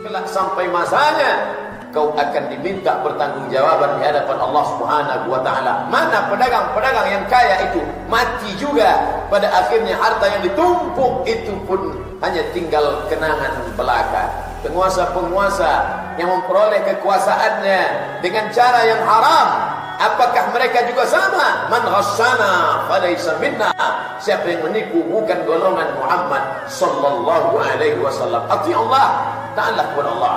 kelak sampai masanya kau akan diminta pertanggungjawaban di hadapan Allah Subhanahu wa taala. Mana pedagang-pedagang yang kaya itu mati juga, pada akhirnya harta yang ditumpuk itu pun hanya tinggal kenangan belaka. Penguasa-penguasa yang memperoleh kekuasaannya dengan cara yang haram, apakah mereka juga sama? Man ghasyana falaysa minna. Siapa yang menipu bukan golongan Muhammad sallallahu alaihi wasallam. Ati Allah, taatlah kepada Allah.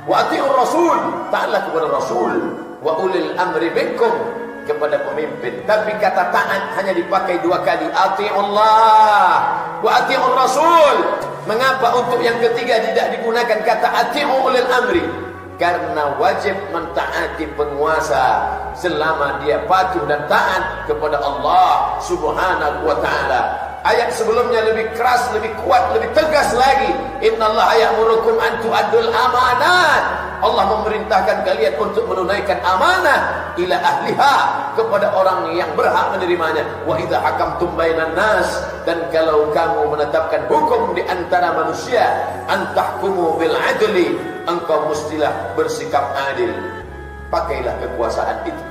Wa ati'ur rasul, taatlah kepada Rasul. Wa ulil amri minkum, kepada pemimpin. Tapi kata taat hanya dipakai 2 kali. Ati'ullah wa ati'ur rasul. Mengapa untuk yang ketiga tidak digunakan kata ati'u ulil amri? Karena wajib mentaati penguasa selama dia patuh dan taat kepada Allah Subhanahu wa taala. Ayat sebelumnya lebih keras, lebih kuat, lebih tegas lagi. Innallaha ya'murukum an tu'addul amanat. Allah memerintahkan kalian untuk menunaikan amanah ila ahliha, kepada orang yang berhak menerimanya. Wa idza hakamtum bainan nas, dan kalau kamu menetapkan hukum di antara manusia, antahkumu bil adli, engkau mestilah bersikap adil. Pakailah kekuasaan itu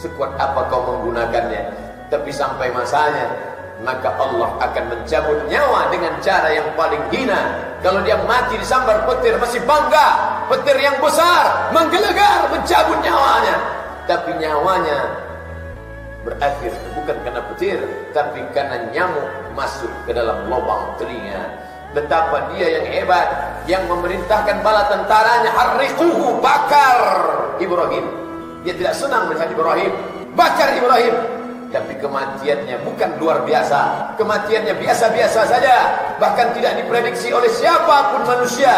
sekuat apa kau menggunakannya, tapi sampai masanya maka Allah akan mencabut nyawa dengan cara yang paling hina. Kalau dia mati disambar petir masih bangga, petir yang besar menggelegar mencabut nyawanya, tapi nyawanya berakhir bukan karena petir, tapi karena nyamuk masuk ke dalam lubang telinga. Betapa dia yang hebat, yang memerintahkan bala tentaranya, harriquhu, bakar Ibrahim. Dia tidak senang melihat Ibrahim, bakar Ibrahim. Tapi kematiannya bukan luar biasa, kematiannya biasa-biasa saja, bahkan tidak diprediksi oleh siapapun manusia.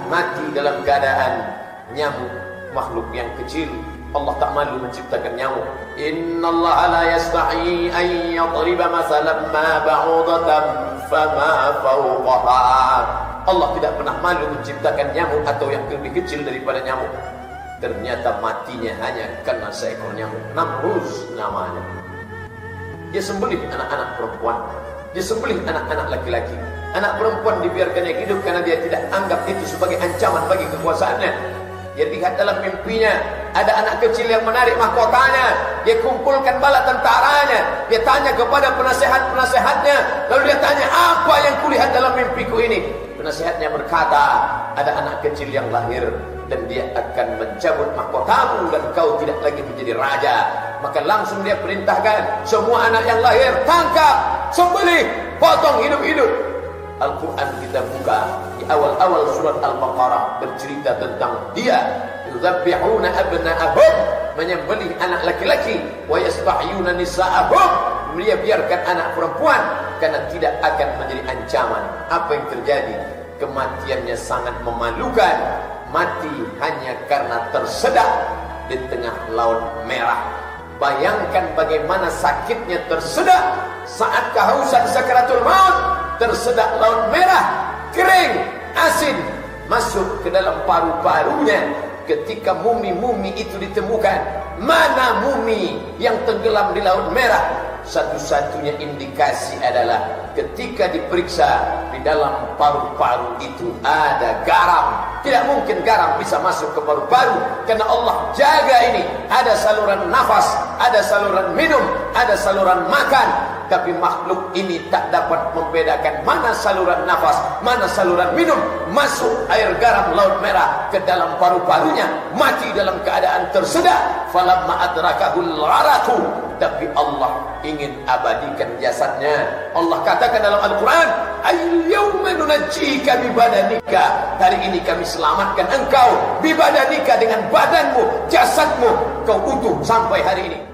Mati dalam keadaan nyamuk, makhluk yang kecil. Allah tak malu menciptakan nyamuk. Innallaha la yastahi an yadriba masalan ma ba'udatan fama fawqaha. Allah tidak pernah malu menciptakan nyamuk atau yang lebih kecil daripada nyamuk. Ternyata matinya hanya karena seekor nyamuk. Namruz namanya. Dia sembelih anak-anak perempuan, dia sembelih anak-anak laki-laki. Anak perempuan dibiarkannya hidup karena dia tidak anggap itu sebagai ancaman bagi kekuasaannya. Dia lihat dalam mimpinya ada anak kecil yang menarik mahkotanya. Dia kumpulkan bala tentaranya. Dia tanya kepada penasehat-penasehatnya. Lalu dia tanya, apa yang kulihat dalam mimpiku ini? Penasehatnya berkata, ada anak kecil yang lahir dan dia akan mencabut mahkotamu dan kau tidak lagi menjadi raja. Maka langsung dia perintahkan semua anak yang lahir, tangkap, sembelih, potong hidup-hidup. Al-Quran kita buka di awal-awal surat Al-Baqarah bercerita tentang dia. Yuzabbihuna abna'ahum, menyembelih anak laki-laki, wa yastahyuna nisa'ahum, dia biarkan anak perempuan karena tidak akan menjadi ancaman. Apa yang terjadi? Kematiannya sangat memalukan. Mati hanya karena tersedak di tengah laut merah. Bayangkan bagaimana sakitnya tersedak saat kehausan sakaratul maut. Tersedak laut merah, kering, asin, masuk ke dalam paru-parunya. Ketika mumi-mumi itu ditemukan, mana mumi yang tenggelam di laut merah? Satu-satunya indikasi adalah ketika diperiksa di dalam paru-paru itu ada garam. Tidak mungkin garam bisa masuk ke paru-paru, karena Allah jaga ini. Ada saluran nafas, ada saluran minum, ada saluran makan. Tapi makhluk ini tak dapat membedakan mana saluran nafas, mana saluran minum. Masuk air garam laut merah ke dalam paru-parunya, mati dalam keadaan tersedak. Falamma adrakahul gharaqu, tapi Allah ingin abadikan jasadnya. Allah katakan dalam Al-Quran, al-yawma nunajjika bibadanika, hari ini kami selamatkan engkau bibadanika, dengan badanmu, jasadmu, kau utuh sampai hari ini.